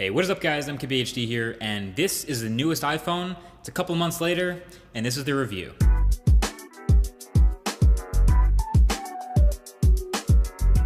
Hey, what is up guys, MKBHD here, and this is the newest iPhone. It's a couple months later, and this is the review.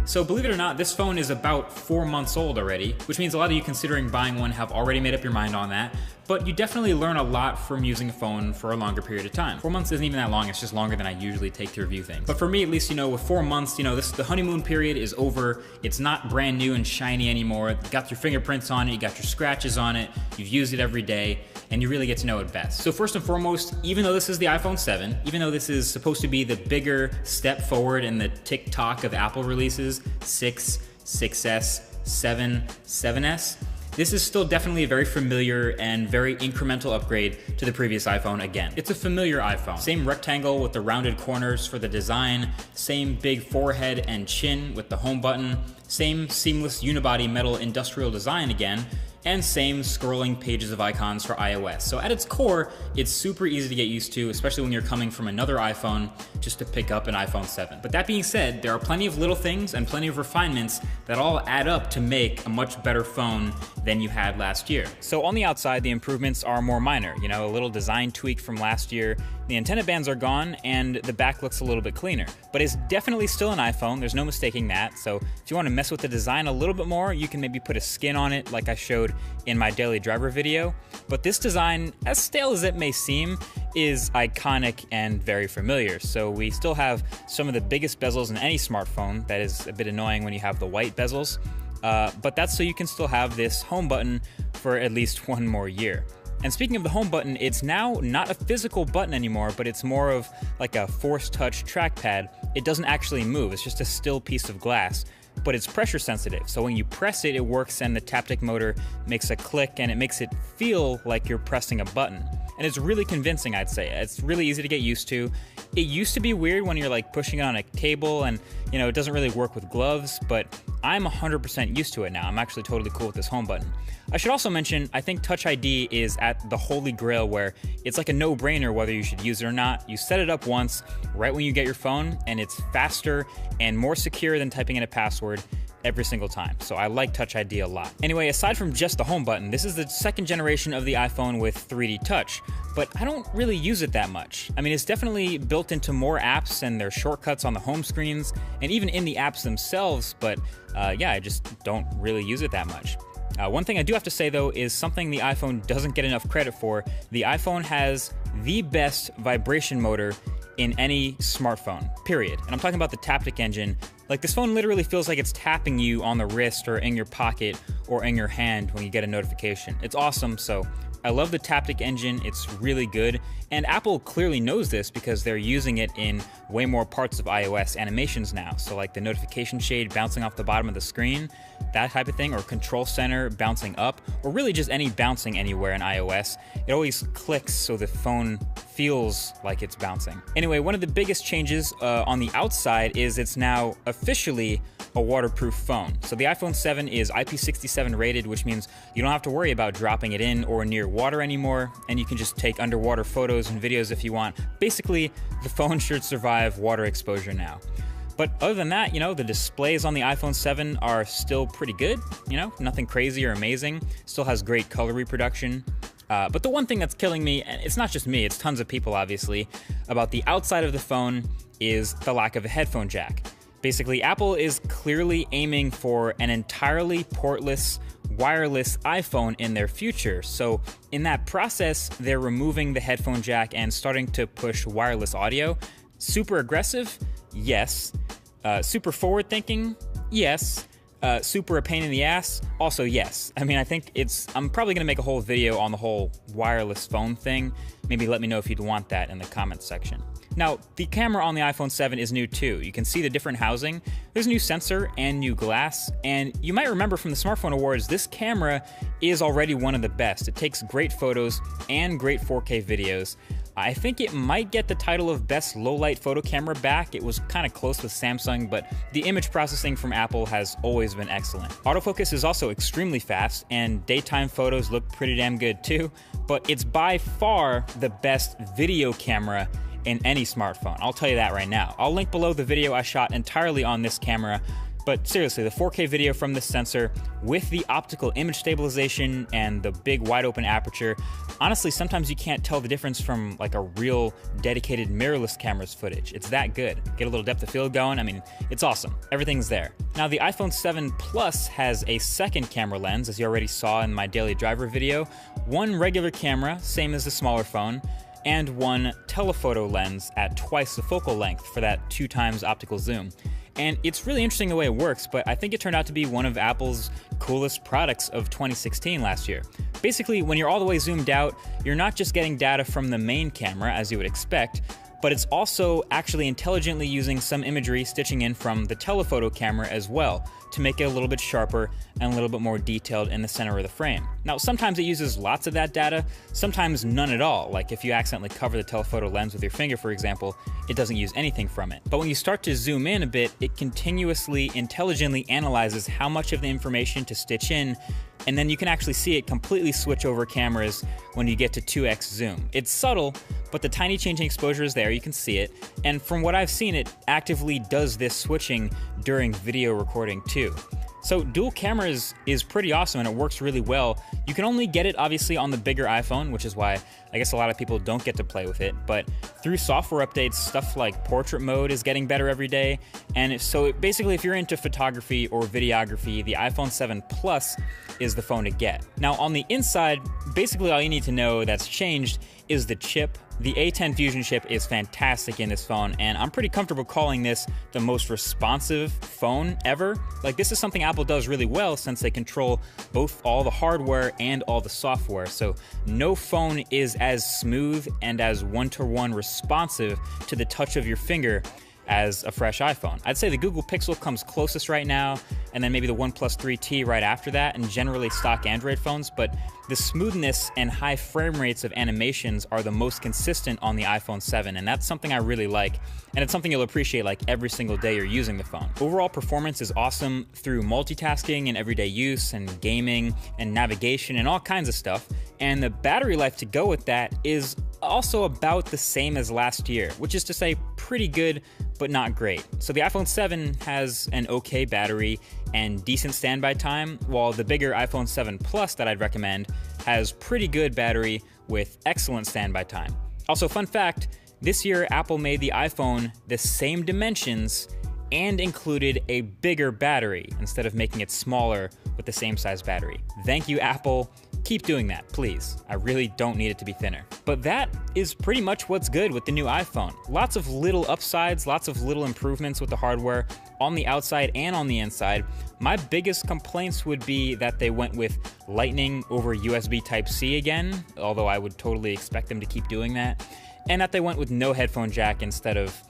So believe it or not, this phone is about 4 months old already, which means a lot of you considering buying one have already made up your mind on that, but you definitely learn a lot from using a phone for a longer period of time. 4 months isn't even that long, it's just longer than I usually take to review things. But for me, at least, with 4 months, the honeymoon period is over. It's not brand new and shiny anymore. You got your fingerprints on it, you got your scratches on it, you've used it every day, and you really get to know it best. So first and foremost, even though this is the iPhone 7, even though this is supposed to be the bigger step forward in the tick-tock of Apple releases, 6, 6S, 7, 7S, this is still definitely a very familiar and very incremental upgrade to the previous iPhone again. It's a familiar iPhone. Same rectangle with the rounded corners for the design, same big forehead and chin with the home button, same seamless unibody metal industrial design again, and same scrolling pages of icons for iOS. So at its core, it's super easy to get used to, especially when you're coming from another iPhone just to pick up an iPhone 7. But that being said, there are plenty of little things and plenty of refinements that all add up to make a much better phone than you had last year. So on the outside, the improvements are more minor. A little design tweak from last year. The antenna bands are gone and the back looks a little bit cleaner. But it's definitely still an iPhone, there's no mistaking that. So if you want to mess with the design a little bit more, you can maybe put a skin on it like I showed in my daily driver video. But this design, as stale as it may seem, is iconic and very familiar. So we still have some of the biggest bezels in any smartphone. That is a bit annoying when you have the white bezels. But that's so you can still have this home button for at least one more year. And speaking of the home button, it's now not a physical button anymore, but it's more of like a force touch trackpad. It doesn't actually move, it's just a still piece of glass, but it's pressure sensitive. So when you press it, it works and the taptic motor makes a click and it makes it feel like you're pressing a button. And it's really convincing, I'd say. It's really easy to get used to. It used to be weird when you're like pushing it on a table and it doesn't really work with gloves, but I'm 100% used to it now. I'm actually totally cool with this home button. I should also mention, I think Touch ID is at the holy grail where it's like a no-brainer whether you should use it or not. You set it up once, right when you get your phone, and it's faster and more secure than typing in a password every single time. So I like Touch ID a lot. Anyway, aside from just the home button, this is the second generation of the iPhone with 3D Touch, but I don't really use it that much. I mean, it's definitely built into more apps and their shortcuts on the home screens and even in the apps themselves, but yeah, I just don't really use it that much. One thing I do have to say though is something the iPhone doesn't get enough credit for. The iPhone has the best vibration motor in any smartphone, period. And I'm talking about the Taptic engine. Like, this phone literally feels like it's tapping you on the wrist or in your pocket or in your hand when you get a notification. It's awesome, so I love the Taptic engine, it's really good, and Apple clearly knows this because they're using it in way more parts of iOS animations now. So like the notification shade bouncing off the bottom of the screen, that type of thing, or control center bouncing up, or really just any bouncing anywhere in iOS. It always clicks so the phone feels like it's bouncing. Anyway, one of the biggest changes on the outside is it's now officially a waterproof phone. So the iPhone 7 is IP67 rated, which means you don't have to worry about dropping it in or near water anymore, and you can just take underwater photos and videos if you want. Basically, the phone should survive water exposure now. But other than that, the displays on the iPhone 7 are still pretty good, nothing crazy or amazing. Still has great color reproduction. But the one thing that's killing me, and it's not just me, it's tons of people obviously, about the outside of the phone is the lack of a headphone jack. Basically, Apple is clearly aiming for an entirely portless, wireless iPhone in their future. So in that process, they're removing the headphone jack and starting to push wireless audio. Super aggressive? Yes. Super forward thinking? Yes. Super a pain in the ass? Also yes. I mean, I think I'm probably gonna make a whole video on the whole wireless phone thing. Maybe let me know if you'd want that in the comments section. Now, the camera on the iPhone 7 is new too. You can see the different housing. There's a new sensor and new glass, and you might remember from the Smartphone Awards, this camera is already one of the best. It takes great photos and great 4K videos. I think it might get the title of best low-light photo camera back. It was kind of close with Samsung, but the image processing from Apple has always been excellent. Autofocus is also extremely fast, and daytime photos look pretty damn good too, but it's by far the best video camera in any smartphone. I'll tell you that right now. I'll link below the video I shot entirely on this camera But seriously, the 4K video from this sensor with the optical image stabilization and the big wide open aperture, honestly, sometimes you can't tell the difference from like a real dedicated mirrorless camera's footage. It's that good. Get a little depth of field going. I mean, it's awesome. Everything's there. Now, the iPhone 7 Plus has a second camera lens, as you already saw in my daily driver video, one regular camera, same as the smaller phone, and one telephoto lens at twice the focal length for that 2x optical zoom. And it's really interesting the way it works, but I think it turned out to be one of Apple's coolest products of 2016 last year. Basically, when you're all the way zoomed out, you're not just getting data from the main camera, as you would expect, but it's also actually intelligently using some imagery stitching in from the telephoto camera as well to make it a little bit sharper and a little bit more detailed in the center of the frame. Now, sometimes it uses lots of that data, sometimes none at all. Like if you accidentally cover the telephoto lens with your finger, for example, it doesn't use anything from it. But when you start to zoom in a bit, it continuously, intelligently analyzes how much of the information to stitch in, and then you can actually see it completely switch over cameras when you get to 2x zoom. It's subtle, but the tiny change in exposure is there, you can see it, and from what I've seen, it actively does this switching during video recording too. So dual cameras is pretty awesome and it works really well. You can only get it obviously on the bigger iPhone, which is why I guess a lot of people don't get to play with it, but through software updates, stuff like portrait mode is getting better every day. And basically if you're into photography or videography, the iPhone 7 Plus is the phone to get. Now on the inside, basically all you need to know that's changed is the chip. The A10 Fusion chip is fantastic in this phone, and I'm pretty comfortable calling this the most responsive phone ever. Like, this is something Apple does really well since they control both all the hardware and all the software. So no phone is as smooth and as one-to-one responsive to the touch of your finger as a fresh iPhone. I'd say the Google Pixel comes closest right now, and then maybe the OnePlus 3T right after that, and generally stock Android phones, but the smoothness and high frame rates of animations are the most consistent on the iPhone 7, and that's something I really like, and it's something you'll appreciate like every single day you're using the phone. Overall performance is awesome through multitasking and everyday use and gaming and navigation and all kinds of stuff, and the battery life to go with that is also about the same as last year, which is to say pretty good, but not great. So the iPhone 7 has an okay battery and decent standby time, while the bigger iPhone 7 Plus that I'd recommend has pretty good battery with excellent standby time. Also, fun fact, this year Apple made the iPhone the same dimensions and included a bigger battery instead of making it smaller with the same size battery. Thank you, Apple. Keep doing that, please. I really don't need it to be thinner. But that is pretty much what's good with the new iPhone. Lots of little upsides, lots of little improvements with the hardware on the outside and on the inside. My biggest complaints would be that they went with Lightning over USB Type-C again, although I would totally expect them to keep doing that, and that they went with no headphone jack instead of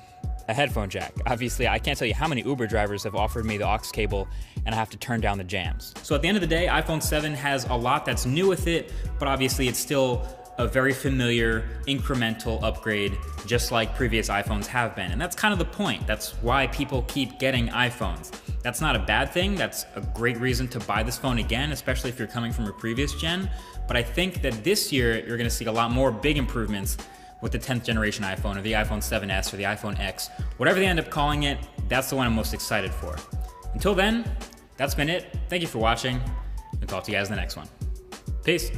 a headphone jack. Obviously, I can't tell you how many Uber drivers have offered me the aux cable and I have to turn down the jams. So at the end of the day, iPhone 7 has a lot that's new with it, but obviously it's still a very familiar incremental upgrade, just like previous iPhones have been. And that's kind of the point. That's why people keep getting iPhones. That's not a bad thing. That's a great reason to buy this phone again, especially if you're coming from a previous gen. But I think that this year, you're gonna see a lot more big improvements with the 10th generation iPhone or the iPhone 7S or the iPhone X. Whatever they end up calling it, that's the one I'm most excited for. Until then, that's been it. Thank you for watching, and talk to you guys in the next one. Peace.